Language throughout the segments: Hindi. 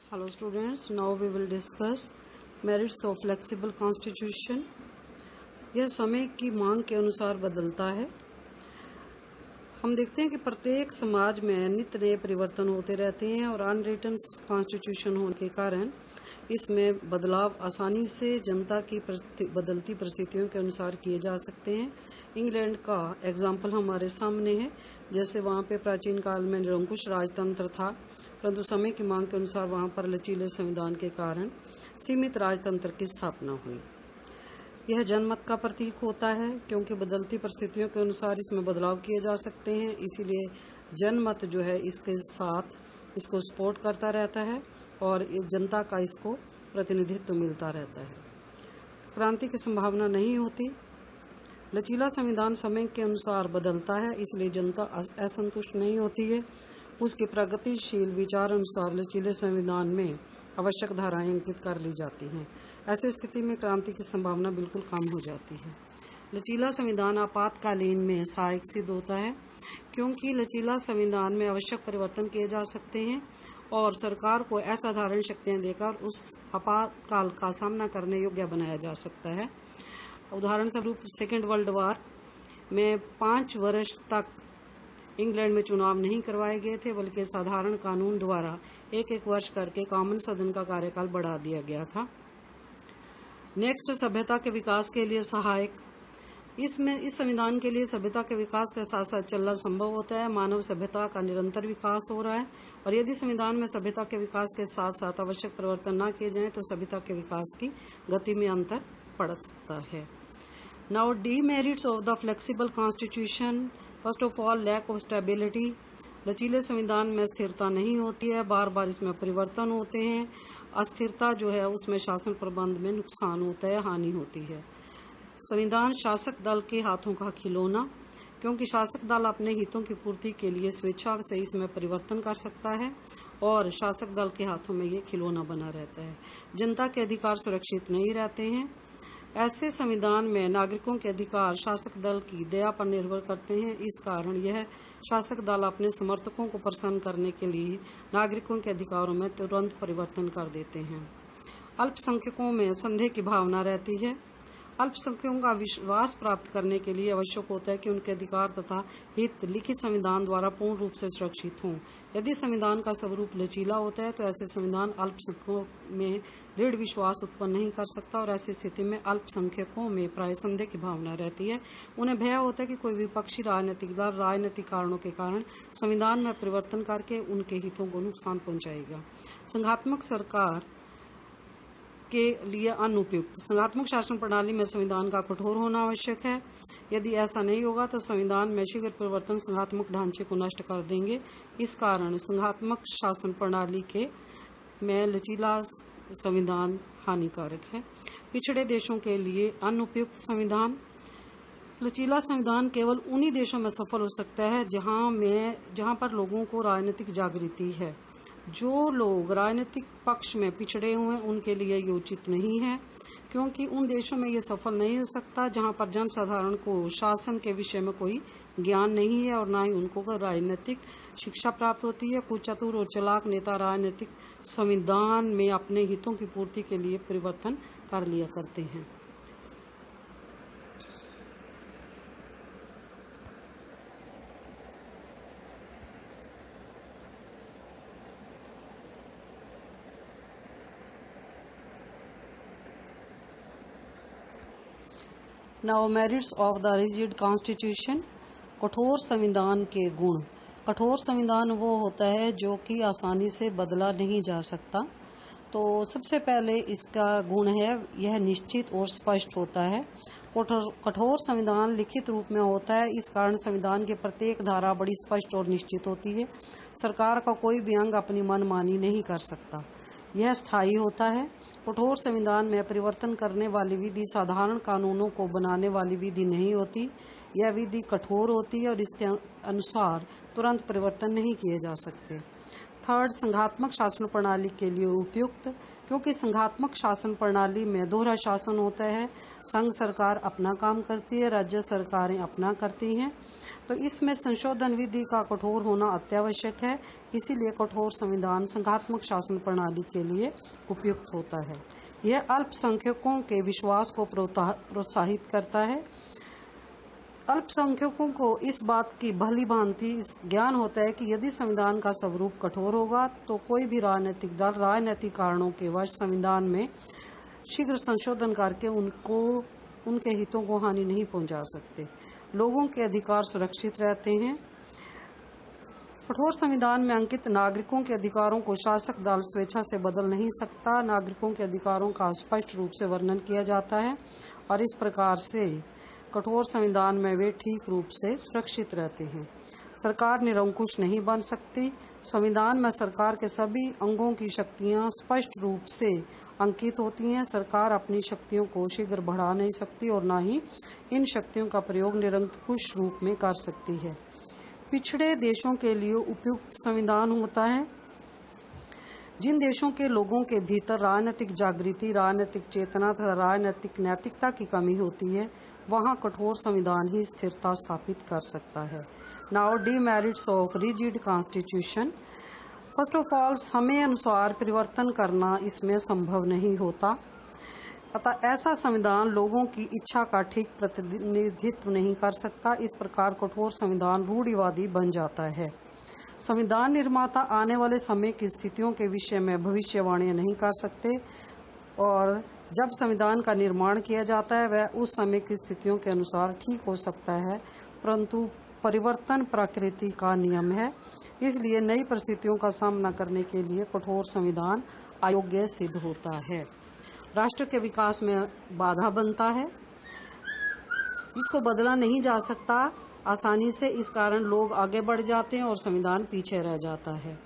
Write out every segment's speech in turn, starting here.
Hello students, now we will discuss merits of flexible constitution. यह समय की मांग के अनुसार बदलता है। हम देखते हैं कि प्रत्येक समाज में नित्य नए परिवर्तन होते रहते हैं और अनरिटन कॉन्स्टिट्यूशन होने के कारण इसमें बदलाव आसानी से जनता की बदलती परिस्थितियों के अनुसार किए जा सकते हैं। इंग्लैंड का एग्जाम्पल हमारे सामने है। जैसे वहाँ पे प्राचीन काल में निरंकुश राजतंत्र था, परंतु समय की मांग के अनुसार वहाँ पर लचीले संविधान के कारण सीमित राजतंत्र की स्थापना हुई। यह जनमत का प्रतीक होता है क्योंकि बदलती परिस्थितियों के अनुसार इसमें बदलाव किए जा सकते हैं, इसीलिए जनमत जो है इसके साथ इसको सपोर्ट करता रहता है और जनता का इसको प्रतिनिधित्व मिलता रहता है। क्रांति की संभावना नहीं होती। लचीला संविधान समय के अनुसार बदलता है, इसलिए जनता असंतुष्ट नहीं होती है। उसके प्रगतिशील विचार अनुसार लचीले संविधान में आवश्यक धाराएं अंकित कर ली जाती हैं। ऐसी स्थिति में क्रांति की संभावना बिल्कुल कम हो जाती है। लचीला संविधान आपातकालीन में सहायक सिद्ध होता है क्योंकि लचीला संविधान में आवश्यक परिवर्तन किए जा सकते हैं और सरकार को असाधारण शक्तियां देकर उस आपातकाल का सामना करने योग्य बनाया जा सकता है। उदाहरण स्वरूप सेकेंड वर्ल्ड वॉर में 5 वर्ष तक इंग्लैंड में चुनाव नहीं करवाए गए थे, बल्कि साधारण कानून द्वारा एक वर्ष करके कॉमन सदन का कार्यकाल बढ़ा दिया गया था। नेक्स्ट, सभ्यता के विकास के लिए सहायक। इस संविधान के लिए सभ्यता के विकास के साथ साथ चलना संभव होता है। मानव सभ्यता का निरंतर विकास हो रहा है और यदि संविधान में सभ्यता के विकास के साथ साथ आवश्यक परिवर्तन न किए जाएं तो सभ्यता के विकास की गति में अंतर पड़ सकता है। Now demerits of the flexible constitution. First of all, lack of stability. लचीले संविधान में स्थिरता नहीं होती है, बार बार इसमें परिवर्तन होते हैं। अस्थिरता जो है उसमें शासन प्रबंध में नुकसान होता है, हानि होती है। संविधान शासक दल के हाथों का खिलौना, क्योंकि शासक दल अपने हितों की पूर्ति के लिए स्वेच्छा से इसमें परिवर्तन कर सकता है और शासक दल के हाथों में ये खिलौना बना रहता है। जनता के अधिकार सुरक्षित नहीं रहते हैं। ऐसे संविधान में नागरिकों के अधिकार शासक दल की दया पर निर्भर करते हैं। इस कारण यह शासक दल अपने समर्थकों को प्रसन्न करने के लिए नागरिकों के अधिकारों में तुरंत परिवर्तन कर देते हैं। अल्पसंख्यकों में संदेह की भावना रहती है। अल्पसंख्यकों का विश्वास प्राप्त करने के लिए आवश्यक होता है कि उनके अधिकार तथा हित लिखित संविधान द्वारा पूर्ण रूप से सुरक्षित हों। यदि संविधान का स्वरूप लचीला होता है तो ऐसे संविधान अल्पसंख्यकों में दृढ़ विश्वास उत्पन्न नहीं कर सकता और ऐसी स्थिति में अल्पसंख्यकों में प्राय संदेह की भावना रहती है। उन्हें भय होता है कि कोई विपक्षी राजनीतिक दल राजनीतिक कारणों के कारण संविधान में परिवर्तन करके उनके हितों को नुकसान पहुंचाएगा। संघात्मक सरकार के लिए अनुपयुक्त। संघात्मक शासन प्रणाली में संविधान का कठोर होना आवश्यक है। यदि ऐसा नहीं होगा तो संविधान में शीघ्र परिवर्तन संघात्मक ढांचे को नष्ट कर देंगे। इस कारण संघात्मक शासन प्रणाली के में लचीला संविधान हानिकारक है। पिछड़े देशों के लिए अनुपयुक्त संविधान। लचीला संविधान केवल उन्हीं देशों में सफल हो सकता है जहां पर लोगों को राजनीतिक जागृति है। जो लोग राजनीतिक पक्ष में पिछड़े हुए हैं उनके लिए ये उचित नहीं है, क्योंकि उन देशों में ये सफल नहीं हो सकता जहां पर जनसाधारण को शासन के विषय में कोई ज्ञान नहीं है और न ही उनको राजनीतिक शिक्षा प्राप्त होती है। कुछ चतुर और चालाक नेता राजनीतिक संविधान में अपने हितों की पूर्ति के लिए परिवर्तन कर लिया करते हैं। Now merits of the rigid constitution. कठोर संविधान के गुण। कठोर संविधान वो होता है जो कि आसानी से बदला नहीं जा सकता। तो सबसे पहले इसका गुण है यह निश्चित और स्पष्ट होता है। कठोर संविधान लिखित रूप में होता है, इस कारण संविधान की प्रत्येक धारा बड़ी स्पष्ट और निश्चित होती है। सरकार का कोई भी अंग अपनी मनमानी नहीं कर सकता। यह स्थायी होता है। कठोर संविधान में परिवर्तन करने वाली विधि साधारण कानूनों को बनाने वाली विधि नहीं होती। यह विधि कठोर होती है और इसके अनुसार तुरंत परिवर्तन नहीं किए जा सकते। थर्ड, संघात्मक शासन प्रणाली के लिए उपयुक्त, क्योंकि संघात्मक शासन प्रणाली में दोहरा शासन होता है। संघ सरकार अपना काम करती है, राज्य सरकारें अपना करती हैं। तो इसमें संशोधन विधि का कठोर होना अत्यावश्यक है। इसीलिए कठोर संविधान संघात्मक शासन प्रणाली के लिए उपयुक्त होता है। यह अल्पसंख्यकों के विश्वास को प्रोत्साहित करता है। अल्पसंख्यकों को इस बात की भली भांति ज्ञान होता है कि यदि संविधान का स्वरूप कठोर होगा तो कोई भी राजनीतिक दल राजनीतिक कारणों के वश संविधान में शीघ्र संशोधन करके उनके हितों को हानि नहीं पहुंचा सकते। लोगों के अधिकार सुरक्षित रहते हैं। कठोर संविधान में अंकित नागरिकों के अधिकारों को शासक दल स्वेच्छा से बदल नहीं सकता। नागरिकों के अधिकारों का स्पष्ट रूप से वर्णन किया जाता है और इस प्रकार से कठोर संविधान में वे ठीक रूप से सुरक्षित रहते हैं। सरकार निरंकुश नहीं बन सकती। संविधान में सरकार के सभी अंगों की शक्तियां स्पष्ट रूप से अंकित होती हैं। सरकार अपनी शक्तियों को शीघ्र बढ़ा नहीं सकती और न ही इन शक्तियों का प्रयोग निरंकुश रूप में कर सकती है। पिछड़े देशों के लिए उपयुक्त संविधान होता है। जिन देशों के लोगों के भीतर राजनीतिक जागृति, राजनीतिक चेतना तथा राजनीतिक नैतिकता की कमी होती है, वहां कठोर संविधान ही स्थिरता स्थापित कर सकता है। Now demerits of rigid constitution. First of all, समय अनुसार परिवर्तन करना इसमें संभव नहीं होता। अतः ऐसा संविधान लोगों की इच्छा का ठीक प्रतिनिधित्व नहीं कर सकता। इस प्रकार कठोर संविधान रूढ़िवादी बन जाता है। संविधान निर्माता आने वाले समय की स्थितियों के विषय में भविष्यवाणी नहीं कर सकते और जब संविधान का निर्माण किया जाता है वह उस समय की स्थितियों के अनुसार ठीक हो सकता है, परंतु परिवर्तन प्रकृति का नियम है। इसलिए नई परिस्थितियों का सामना करने के लिए कठोर संविधान अयोग्य सिद्ध होता है। राष्ट्र के विकास में बाधा बनता है। इसको बदला नहीं जा सकता आसानी से। इस कारण लोग आगे बढ़ जाते हैं और संविधान पीछे रह जाता है।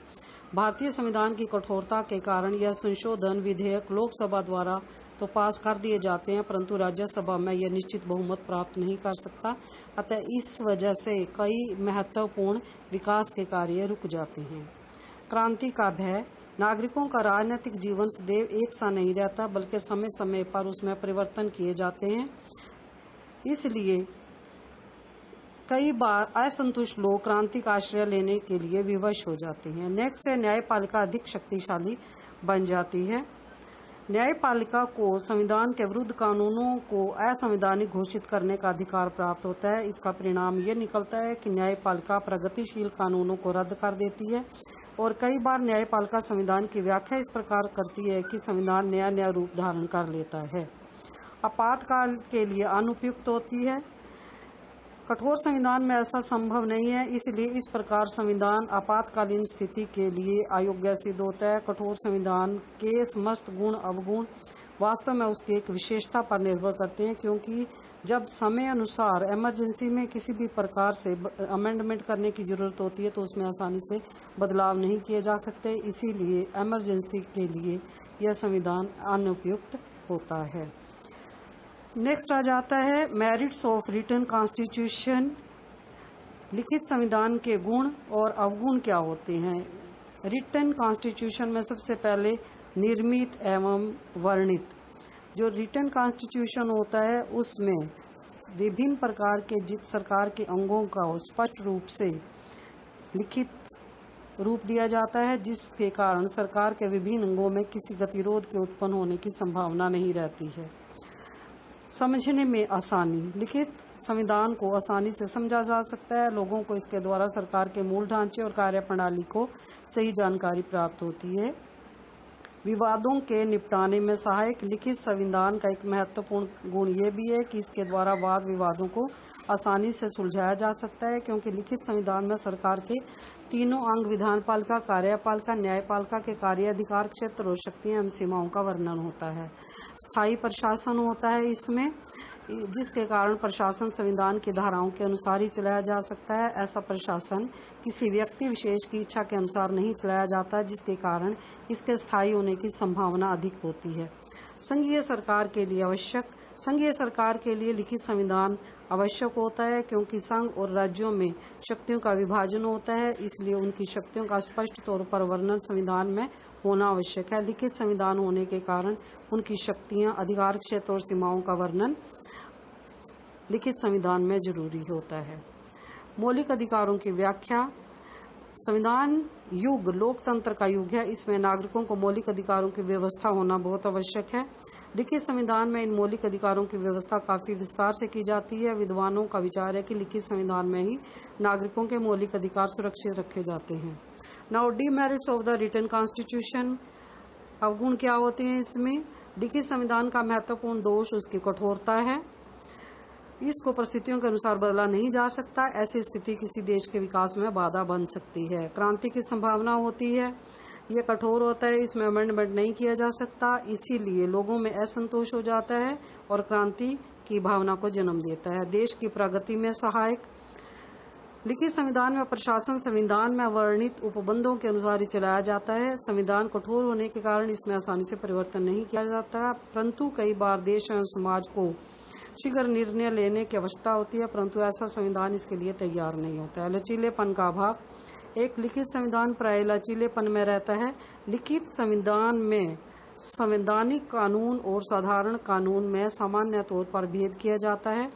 भारतीय संविधान की कठोरता के कारण यह संशोधन विधेयक लोकसभा द्वारा तो पास कर दिए जाते हैं, परंतु राज्यसभा में यह निश्चित बहुमत प्राप्त नहीं कर सकता। अतः इस वजह से कई महत्वपूर्ण विकास के कार्य रुक जाते हैं। क्रांति का भय। नागरिकों का राजनीतिक जीवन सदैव एक सा नहीं रहता, बल्कि समय समय पर उसमें परिवर्तन किए जाते हैं। इसलिए कई बार असंतुष्ट लोग क्रांति का आश्रय लेने के लिए विवश हो जाते हैं। नेक्स्ट है, न्यायपालिका अधिक शक्तिशाली बन जाती है। न्यायपालिका को संविधान के विरुद्ध कानूनों को असंवैधानिक घोषित करने का अधिकार प्राप्त होता है। इसका परिणाम ये निकलता है कि न्यायपालिका प्रगतिशील कानूनों को रद्द कर देती है और कई बार न्यायपालिका संविधान की व्याख्या इस प्रकार करती है कि संविधान नया नया रूप धारण कर लेता है। आपातकाल के लिए अनुपयुक्त होती है। कठोर संविधान में ऐसा संभव नहीं है, इसलिए इस प्रकार संविधान आपातकालीन स्थिति के लिए अयोग्य सिद्ध होता है। कठोर संविधान के समस्त गुण अवगुण वास्तव में उसकी एक विशेषता पर निर्भर करते हैं, क्योंकि जब समय अनुसार इमरजेंसी में किसी भी प्रकार से अमेंडमेंट करने की जरूरत होती है तो उसमें आसानी से बदलाव नहीं किए जा सकते। इसीलिए इमरजेंसी के लिए यह संविधान अनुपयुक्त होता है। नेक्स्ट आ जाता है मेरिट्स ऑफ रिटन कॉन्स्टिट्यूशन। लिखित संविधान के गुण और अवगुण क्या होते हैं। रिटन कॉन्स्टिट्यूशन में सबसे पहले निर्मित एवं वर्णित। जो रिटन कॉन्स्टिट्यूशन होता है उसमें विभिन्न प्रकार के जित सरकार के अंगों का स्पष्ट रूप से लिखित रूप दिया जाता है, जिसके कारण सरकार के विभिन्न अंगों में किसी गतिरोध के उत्पन्न होने की संभावना नहीं रहती है। समझने में आसानी। लिखित संविधान को आसानी से समझा जा सकता है। लोगों को इसके द्वारा सरकार के मूल ढांचे और कार्यप्रणाली को सही जानकारी प्राप्त होती है। विवादों के निपटाने में सहायक। लिखित संविधान का एक महत्वपूर्ण गुण ये भी है कि इसके द्वारा वाद विवादों को आसानी से सुलझाया जा सकता है, क्योंकि लिखित संविधान में सरकार के तीनों अंग विधानपालिका, कार्यपालिका, न्यायपालिका के कार्य, अधिकार क्षेत्र और शक्तियां एवं सीमाओं का वर्णन होता है। स्थायी प्रशासन होता है इसमें, जिसके कारण प्रशासन संविधान की धाराओं के अनुसार ही चलाया जा सकता है। ऐसा प्रशासन किसी व्यक्ति विशेष की इच्छा के अनुसार नहीं चलाया जाता, जिसके कारण इसके स्थायी होने की संभावना अधिक होती है। संघीय सरकार के लिए आवश्यक। संघीय सरकार के लिए लिखित संविधान आवश्यक होता है, क्योंकि संघ और राज्यों में शक्तियों का विभाजन होता है, इसलिए उनकी शक्तियों का स्पष्ट तौर पर वर्णन संविधान में होना आवश्यक है। लिखित संविधान होने के कारण उनकी शक्तियां, अधिकार क्षेत्र और सीमाओं का वर्णन लिखित संविधान में जरूरी होता है। मौलिक अधिकारों की व्याख्या। संविधान युग लोकतंत्र का युग है, इसमें नागरिकों को मौलिक अधिकारों की व्यवस्था होना बहुत आवश्यक है। लिखित संविधान में इन मौलिक अधिकारों की व्यवस्था काफी विस्तार से की जाती है। विद्वानों का विचार है कि लिखित संविधान में ही नागरिकों के मौलिक अधिकार सुरक्षित रखे जाते हैं। Now demerits of the written constitution. अवगुण क्या होते हैं इसमें? लिखित संविधान का महत्वपूर्ण दोष उसकी कठोरता है। इसको परिस्थितियों के अनुसार बदला नहीं जा सकता। ऐसी स्थिति किसी देश के विकास में बाधा बन सकती है। क्रांति की संभावना होती है। ये कठोर होता है, इसमें अमेंडमेंट नहीं किया जा सकता, इसीलिए लोगों में असंतोष हो जाता है और क्रांति की भावना को जन्म देता है। देश की प्रगति में सहायक। लिखित संविधान में प्रशासन संविधान में वर्णित उपबंधों के अनुसार ही चलाया जाता है। संविधान कठोर होने के कारण इसमें आसानी से परिवर्तन नहीं किया जाता, परंतु कई बार देश और समाज को शीघ्र निर्णय लेने की आवश्यकता होती है, परंतु ऐसा संविधान इसके लिए तैयार नहीं होता है। लचीलेपन का अभाव। एक लिखित संविधान प्राय लचीलेपन में रहता है। लिखित संविधान में संवैधानिक कानून और साधारण कानून में सामान्य तौर पर भेद किया जाता है।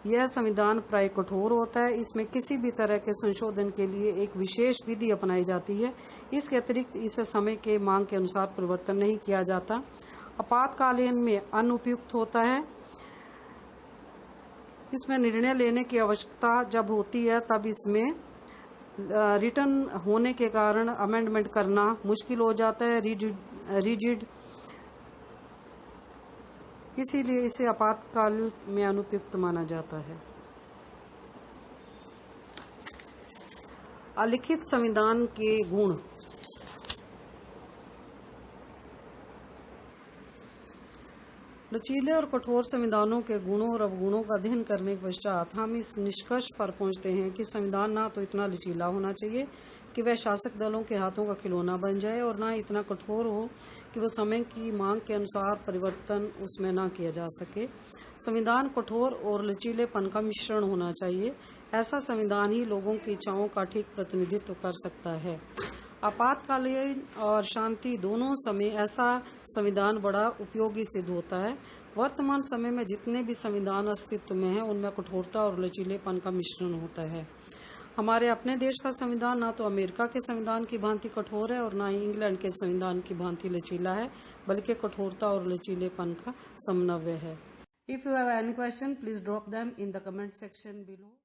यह संविधान प्राय कठोर होता है। इसमें किसी भी तरह के संशोधन के लिए एक विशेष विधि अपनाई जाती है। इसके अतिरिक्त इसे समय के मांग के अनुसार परिवर्तन नहीं किया जाता। आपातकालीन में अनुपयुक्त होता है। इसमें निर्णय लेने की आवश्यकता जब होती है तब इसमें रिटर्न होने के कारण अमेंडमेंट करना मुश्किल हो जाता है, रिजिड, इसीलिए इसे आपातकाल में अनुपयुक्त माना जाता है। अलिखित संविधान के गुण। लचीले और कठोर संविधानों के गुणों और अवगुणों का अध्ययन करने के पश्चात हम इस निष्कर्ष पर पहुंचते हैं कि संविधान ना तो इतना लचीला होना चाहिए कि वह शासक दलों के हाथों का खिलौना बन जाए और ना इतना कठोर हो कि वो समय की मांग के अनुसार परिवर्तन उसमें ना किया जा सके। संविधान कठोर और लचीलेपन का मिश्रण होना चाहिए। ऐसा संविधान ही लोगों की इच्छाओं का ठीक प्रतिनिधित्व कर सकता है। आपातकालीन और शांति दोनों समय ऐसा संविधान बड़ा उपयोगी सिद्ध होता है। वर्तमान समय में जितने भी संविधान अस्तित्व में हैं उनमें कठोरता और लचीलेपन का मिश्रण होता है। हमारे अपने देश का संविधान ना तो अमेरिका के संविधान की भांति कठोर है और ना ही इंग्लैंड के संविधान की भांति लचीला है, बल्कि कठोरता और लचीलेपन का समन्वय है। If you have any question please drop them in the comment section below.